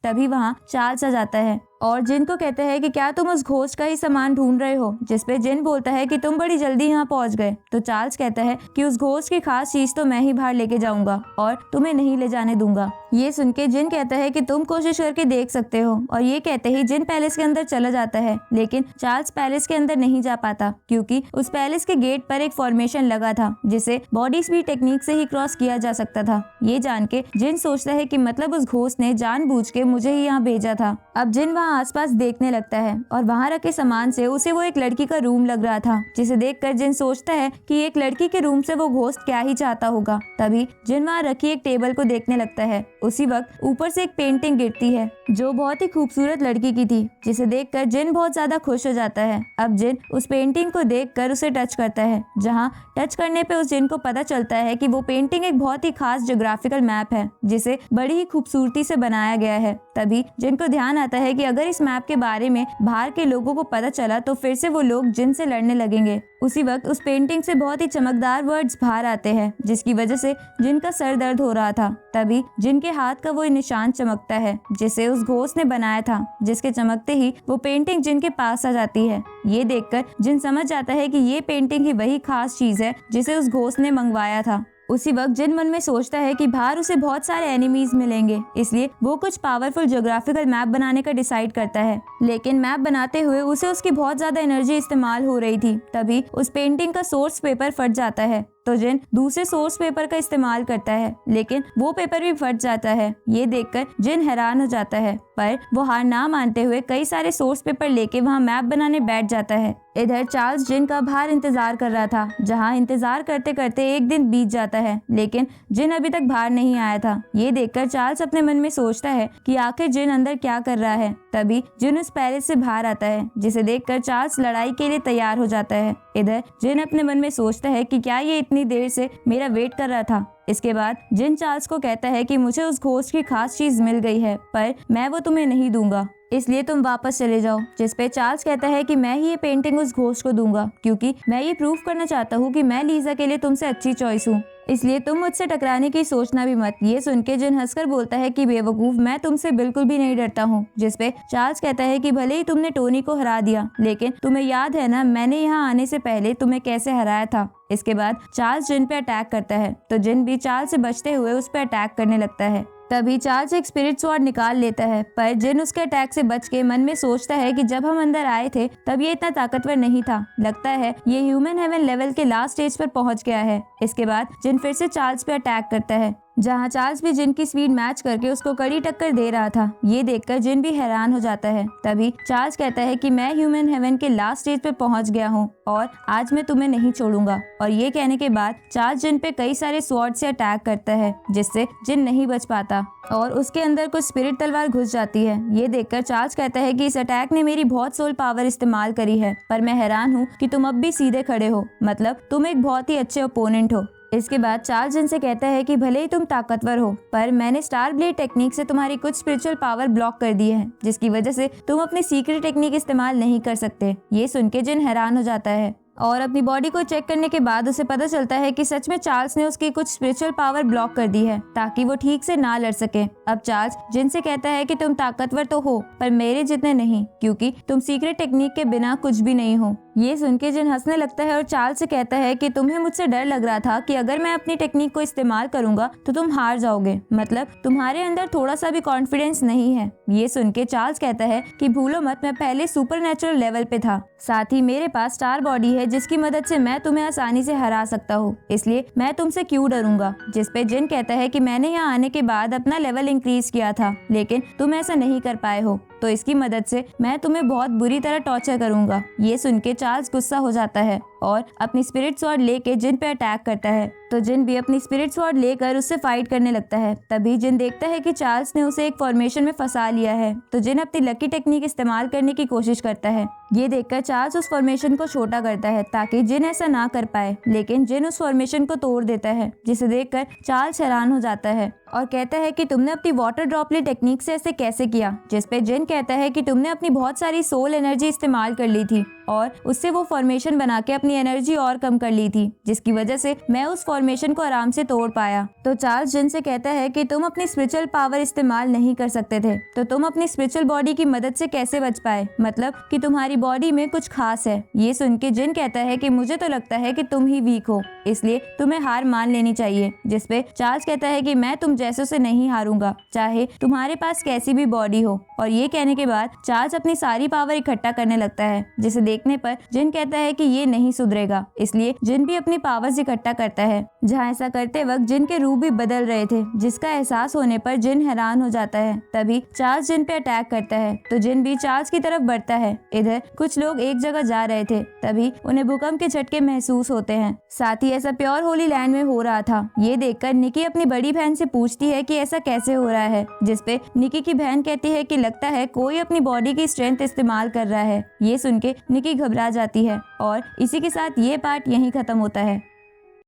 तभी वहाँ चार्ल्स आ जाता है और जिन को कहता है कि क्या तुम उस घोस्ट का ही सामान ढूंढ रहे हो, जिसपे जिन बोलता है कि तुम बड़ी जल्दी यहाँ पहुँच गए। तो चार्ल्स कहता है कि उस घोस्ट की खास चीज तो मैं ही बाहर लेके जाऊंगा और तुम्हें नहीं ले जाने दूंगा। ये सुन के जिन कहता है कि तुम कोशिश करके देख सकते हो और ये कहते ही जिन पैलेस के अंदर चला जाता है, लेकिन चार्ल्स पैलेस के अंदर नहीं जा पाता क्योंकि उस पैलेस के गेट पर एक फॉर्मेशन लगा था जिसे बॉडी स्पीड टेक्निक से ही क्रॉस किया जा सकता था। ये जान के जिन सोचता है कि मतलब उस घोस्ट ने जानबूझ के मुझे ही यहाँ भेजा था। अब जिन वहाँ आसपास देखने लगता है और वहाँ रखे सामान से उसे वो एक लड़की का रूम लग रहा था, जिसे देखकर जिन सोचता है कि एक लड़की के रूम से वो घोस्ट क्या ही चाहता होगा। तभी जिन वहाँ रखी एक टेबल को देखने लगता है। उसी वक्त ऊपर से एक पेंटिंग गिरती है जो बहुत ही खूबसूरत लड़की की थी, जिसे देखकर जिन बहुत ज्यादा खुश हो जाता है। अब जिन उस पेंटिंग को देखकर उसे टच करता है, जहाँ टच करने पे उस जिन को पता चलता है कि वो पेंटिंग एक बहुत ही खास ज्योग्राफिकल मैप है जिसे बड़ी ही खूबसूरती से बनाया गया है। तभी जिन को ध्यान आता है कि अगर इस मैप के बारे में बाहर के लोगों को पता चला तो फिर से वो लोग जिन से लड़ने लगेंगे। उसी वक्त उस पेंटिंग से बहुत ही चमकदार वर्ड्स बाहर आते हैं, जिसकी वजह से जिन का सर दर्द हो रहा था। तभी जिन के हाथ का वो निशान चमकता है जिसे उस घोस्ट ने बनाया था, जिसके चमकते ही वो पेंटिंग जिन के पास आ जाती है। ये देखकर जिन समझ जाता है कि ये पेंटिंग ही वही खास चीज है जिसे उस घोस्ट ने मंगवाया था। उसी वक्त जिन मन में सोचता है कि बाहर उसे बहुत सारे एनिमीज मिलेंगे, इसलिए वो कुछ पावरफुल ज्योग्राफिकल मैप बनाने का डिसाइड करता है। लेकिन मैप बनाते हुए उसे उसकी बहुत ज्यादा एनर्जी इस्तेमाल हो रही थी। तभी उस पेंटिंग का सोर्स पेपर फट जाता है तो जिन दूसरे सोर्स पेपर का इस्तेमाल करता है, लेकिन वो पेपर भी फट जाता है। ये देखकर जिन हैरान हो जाता है, पर वो हार ना मानते हुए कई सारे सोर्स पेपर लेके वहाँ मैप बनाने बैठ जाता है। इधर चार्ल्स जिन का बाहर इंतजार कर रहा था, जहाँ इंतजार करते करते एक दिन बीत जाता है, लेकिन जिन अभी तक बाहर नहीं आया था। ये देखकर चार्ल्स अपने मन में सोचता है कि आखिर जिन अंदर क्या कर रहा है। तभी जिन उस पैलेस से बाहर आता है, जिसे देखकर चार्ल्स लड़ाई के लिए तैयार हो जाता है। इधर जिन अपने मन में सोचता है कि क्या ये इतनी देर से मेरा वेट कर रहा था। इसके बाद जिन चार्ल्स को कहता है कि मुझे उस घोस्ट की खास चीज मिल गई है, पर मैं वो तुम्हें नहीं दूंगा, इसलिए तुम वापस चले जाओ। जिस पे चार्ल्स कहता है कि मैं ही ये पेंटिंग उस घोस्ट को दूंगा क्योंकि मैं ये प्रूफ करना चाहता हूँ कि मैं लीजा के लिए तुमसे अच्छी चॉइस हूँ, इसलिए तुम मुझसे टकराने की सोचना भी मत। ये सुन के जिन हंसकर बोलता है कि बेवकूफ, मैं तुमसे बिल्कुल भी नहीं डरता हूँ। जिस पे चार्ल्स कहता है कि भले ही तुमने टोनी को हरा दिया, लेकिन तुम्हें याद है ना मैंने यहाँ आने से पहले तुम्हें कैसे हराया था। इसके बाद चार्ल्स जिन पे अटैक करता है तो जिन भी चार्ल्स से बचते हुए उस पर अटैक करने लगता है। तभी चार्ल्स एक स्पिरिट स्वॉर्ड निकाल लेता है, पर जिन उसके अटैक से बच के मन में सोचता है कि जब हम अंदर आए थे तब ये इतना ताकतवर नहीं था, लगता है ये ह्यूमन हेवन लेवल के लास्ट स्टेज पर पहुंच गया है। इसके बाद जिन फिर से चार्ल्स पे अटैक करता है, जहां चार्ल्स भी जिन की स्पीड मैच करके उसको कड़ी टक्कर दे रहा था। ये देखकर जिन भी हैरान हो जाता है। तभी चार्ल्स कहता है कि मैं ह्यूमन हेवन के लास्ट स्टेज पे पहुंच गया हूँ और आज मैं तुम्हें नहीं छोड़ूंगा। और ये कहने के बाद चार्ल्स जिन पे कई सारे स्वॉर्ड से अटैक करता है, जिससे जिन नहीं बच पाता और उसके अंदर कुछ स्पिरिट तलवार घुस जाती है। ये देखकर चार्ल्स कहता है कि इस अटैक ने मेरी बहुत सोल पावर इस्तेमाल करी है, पर मैं हैरान हूँ कि तुम अब भी सीधे खड़े हो, मतलब तुम एक बहुत ही अच्छे ओपोनेंट हो। इसके बाद चार्ल्स जिन से कहता है कि भले ही तुम ताकतवर हो, पर मैंने स्टार ब्लेड टेक्निक से तुम्हारी कुछ स्पिरिचुअल पावर ब्लॉक कर दी है, जिसकी वजह से तुम अपनी सीक्रेट टेक्निक इस्तेमाल नहीं कर सकते। ये सुन के जिन हैरान हो जाता है और अपनी बॉडी को चेक करने के बाद उसे पता चलता है कि सच में चार्ल्स ने उसकी कुछ स्पिरिचुअल पावर ब्लॉक कर दी है ताकि वो ठीक से ना लड़ सके। अब चार्ल्स जिन से कहता है कि तुम ताकतवर तो हो, पर मेरे जितने नहीं, क्योंकि तुम सीक्रेट टेक्निक के बिना कुछ भी नहीं हो। ये सुन के जिन हंसने लगता है और चार्ल्स से कहता है कि तुम्हें मुझसे डर लग रहा था कि अगर मैं अपनी टेक्निक को इस्तेमाल करूंगा तो तुम हार जाओगे, मतलब तुम्हारे अंदर थोड़ा सा भी कॉन्फिडेंस नहीं है। ये सुन के चार्ल्स कहता है कि भूलो मत, मैं पहले सुपरनेचुरल लेवल पे था, साथ ही मेरे पास स्टार बॉडी है जिसकी मदद से मैं तुम्हें आसानी से हरा सकता हूँ, इसलिए मैं तुमसे क्यों डरूंगा। जिस पे जिन कहता है कि मैंने यहाँ आने के बाद अपना लेवल इंक्रीज किया था, लेकिन तुम ऐसा नहीं कर पाए हो, तो इसकी मदद से मैं तुम्हें बहुत बुरी तरह टॉर्चर करूंगा। ये सुन के चार्ल्स गुस्सा हो जाता है और अपनी स्पिरिट स्वॉर्ड लेके जिन पे अटैक करता है, तो जिन भी अपनी स्पिरिट स्वॉर्ड लेकर उससे फाइट करने लगता है। तभी जिन देखता है कि चार्ल्स ने उसे एक फॉर्मेशन में फंसा लिया है, तो जिन अपनी लकी टेक्निक इस्तेमाल करने की कोशिश करता है। ये देखकर चार्ल्स उस फॉर्मेशन को छोटा करता है ताकि जिन ऐसा ना कर पाए, लेकिन जिन उस फॉर्मेशन को तोड़ देता है, जिसे देखकर चार्ल्स हैरान हो जाता है और कहता है कि तुमने अपनी वाटर ड्रॉपलेट टेक्निक से ऐसे कैसे किया। जिस पे जिन कहता है कि तुमने अपनी बहुत सारी सोल एनर्जी इस्तेमाल कर ली थी और उससे वो फॉर्मेशन बना के अपने अपनी एनर्जी और कम कर ली थी, जिसकी वजह से मैं उस फॉर्मेशन को आराम से तोड़ पाया। तो चार्ल्स जिन से कहता है कि तुम अपनी स्पिरिचुअल पावर इस्तेमाल नहीं कर सकते थे, तो तुम अपनी स्पिरिचुअल बॉडी की मदद से कैसे बच पाए, मतलब कि तुम्हारी बॉडी में कुछ खास है। ये सुन के जिन कहता है कि मुझे तो लगता है कि तुम ही वीक हो, इसलिए तुम्हें हार मान लेनी चाहिए। जिसपे चार्ल्स कहता है कि मैं तुम जैसों से नहीं हारूंगा, चाहे तुम्हारे पास कैसी भी बॉडी हो। और ये कहने के बाद चार्ल्स अपनी सारी पावर इकट्ठा करने लगता है, जिसे देखने पर जिन कहता है कि ये नहीं सुधरेगा, इसलिए जिन भी अपनी पावर्स इकट्ठा करता है। जहाँ ऐसा करते वक्त जिन के रूप भी बदल रहे थे, जिसका एहसास होने पर जिन हैरान हो जाता है। तभी चार्ल्स जिन पे अटैक करता है, तो जिन भी चार्ल्स की तरफ बढ़ता है। इधर कुछ लोग एक जगह जा रहे थे, तभी उन्हें भूकंप के झटके महसूस होते हैं। साथ ही ऐसा प्योर होली लैंड में हो रहा था। ये देखकर निकी अपनी बड़ी बहन से पूछती है कि ऐसा कैसे हो रहा है, जिसपे निकी की बहन कहती है कि लगता है कोई अपनी बॉडी की स्ट्रेंथ इस्तेमाल कर रहा है। ये सुन के निकी घबरा जाती है और इसी के साथ ये पार्ट यहीं खत्म होता है।